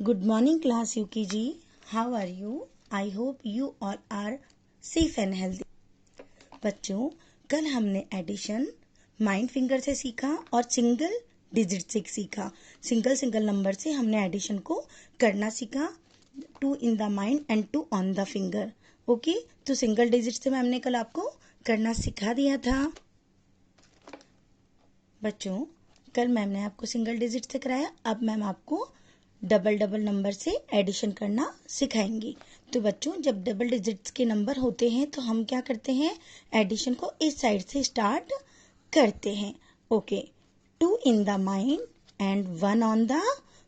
Good morning class UKG. How are you? I hope you all are safe and healthy. बच्चों, कल हमने addition mind finger से सीखा और सिंगल डिजिट से सीखा। सिंगल नंबर से हमने एडिशन को करना सीखा, 2 in the mind and 2 on the finger. Okay, तो सिंगल डिजिट से मैम ने कल आपको करना सिखा दिया था। बच्चों, कल मैम ने आपको सिंगल डिजिट से कराया, अब मैम आपको डबल नंबर से एडिशन करना सिखाएंगी। तो बच्चों, जब डबल डिजिट्स के नंबर होते हैं तो हम क्या करते हैं, एडिशन को इस साइड से स्टार्ट करते हैं। Okay, 2 in the mind and 1 on the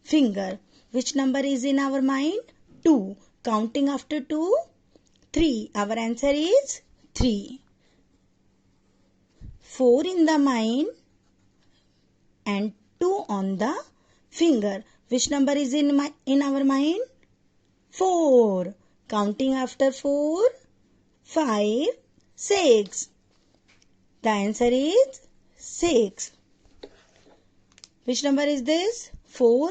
finger. Which number is in our mind? 2. Counting after 2, 3. Our answer is 3. 4 in the mind and 2 on the finger. Which number is in our mind? 4. Counting after 4, 5, 6. The answer is 6. Which number is this? 4.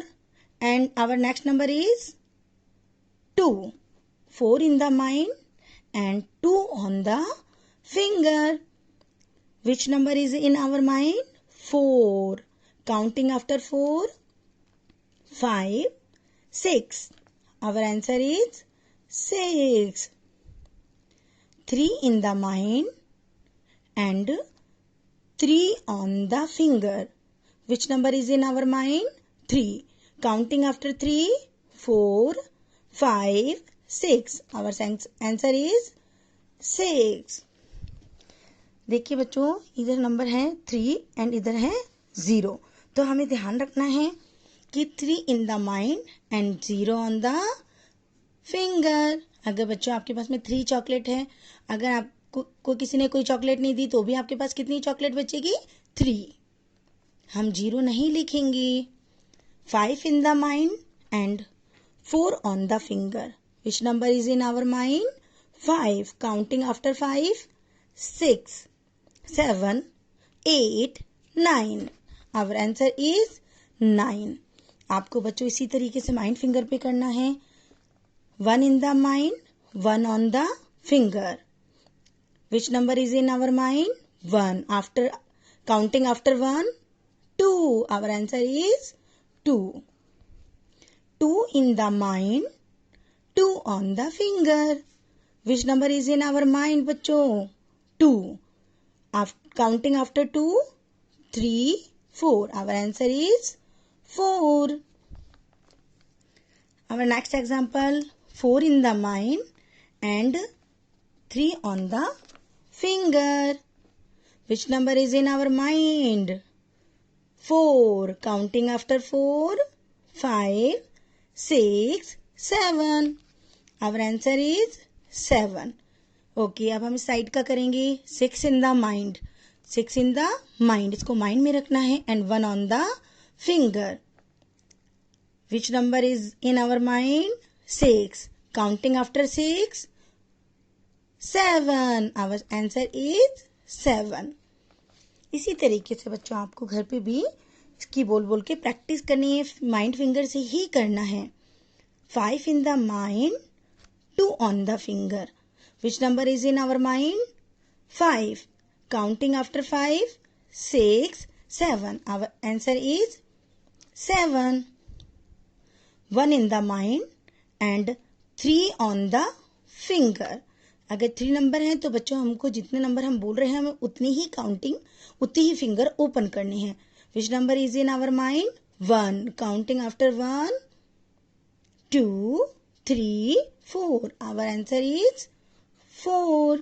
And our next number is 2. 4 in the mind and 2 on the finger. Which number is in our mind? 4. Counting after 4, 5, 6. Our answer is 6. 3 in the mind and 3 on the finger. Which number is in our mind? 3. Counting after 3, 4, 5, 6. Our answer is 6. देखिए बच्चों, इधर number है 3 and इधर है 0। तो हमें ध्यान रखना है कि 3 इन the mind and 0 on the finger. अगर बच्चों आपके पास में 3 चॉकलेट है, अगर आपको किसी ने कोई चॉकलेट नहीं दी तो भी आपके पास कितनी चॉकलेट बचेगी? 3। हम 0 नहीं लिखेंगे। 5 in the mind and 4 on the finger. Which number is in our mind? 5. Counting after 5, 6, 7, 8, 9. Our answer is 9. आपको बच्चों इसी तरीके से माइंड फिंगर पे करना है। 1 in the mind, 1 on the finger. Which number is in our mind? 1. After counting after 1, 2. Our answer is 2. 2 in the mind, 2 on the finger. Which number is in our mind बच्चों? 2. Counting after 2, 3, 4. Our answer is 4. Our next example, 4 in the mind and 3 on the finger. Which number is in our mind? 4. Counting after 4, 5, 6, 7. Our answer is 7. Okay, अब हम side का करेंगे। 6 in the mind, 6 in the mind, इसको mind में रखना है and 1 on the finger. Which number is in our mind? 6. Counting after 6, 7. Our answer is 7. इसी तरीके से बच्चों आपको घर पे भी इसकी बोल बोल के प्रैक्टिस करनी है, माइंड फिंगर से ही करना है। 5 in the mind, 2 on the finger. Which number is in our mind? 5. Counting after 5, 6, 7. Our answer is 7. 1 in the mind and 3 on the finger. अगर 3 नंबर हैं तो बच्चों हमको जितने नंबर हम बोल रहे हैं हमें उतनी ही काउंटिंग, उतनी ही फिंगर ओपन करनी है। Which number is in our mind? 1. Counting after 1, 2, 3, 4. Our answer is 4.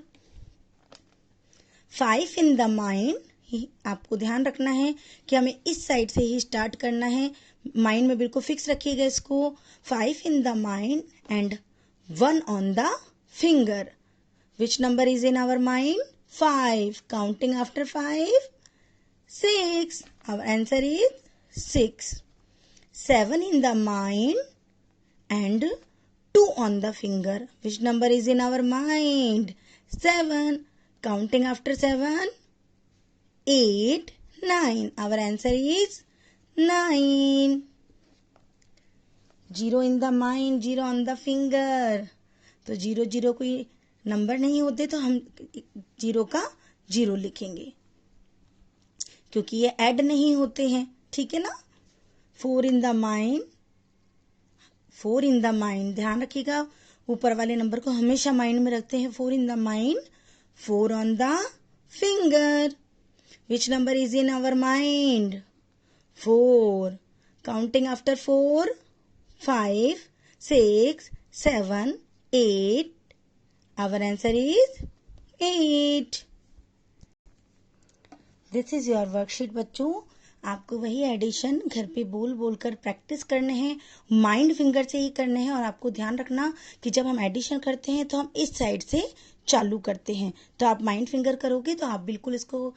5 in the mind, आपको ध्यान रखना है कि हमें इस साइड से ही स्टार्ट करना है। माइंड में बिल्कुल फिक्स रखिएगा इसको। 5 in the mind and 1 on the finger. Which number is in our mind? 5. Counting after 5, 6. Our answer is 6. 7 in the mind and 2 on the finger. Which number is in our mind? 7. Counting after 7, 8, 9. Our answer is 9. Zero in the mind, zero on the finger. तो zero zero कोई number नहीं होते तो हम zero का zero लिखेंगे, क्योंकि ये ऐड नहीं होते हैं, ठीक है ना। Four in the mind, four in the mind, ध्यान रखिएगा ऊपर वाले नंबर को हमेशा माइंड में रखते हैं। Four in the mind, four on the finger. Which number is in our mind? Four. Counting after four, 5, 6, 7, 8. Our answer is 8. This is your worksheet बच्चों। आपको वही एडिशन घर पे बोल बोल कर प्रैक्टिस करने हैं, माइंड फिंगर से ही करने हैं। और आपको ध्यान रखना कि जब हम एडिशन करते हैं तो हम इस साइड से चालू करते हैं। तो आप माइंड फिंगर करोगे तो आप बिल्कुल इसको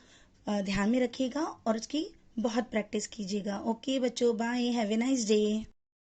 ध्यान में रखिएगा और इसकी बहुत प्रैक्टिस कीजिएगा। ओके बच्चों, bye, have a nice day.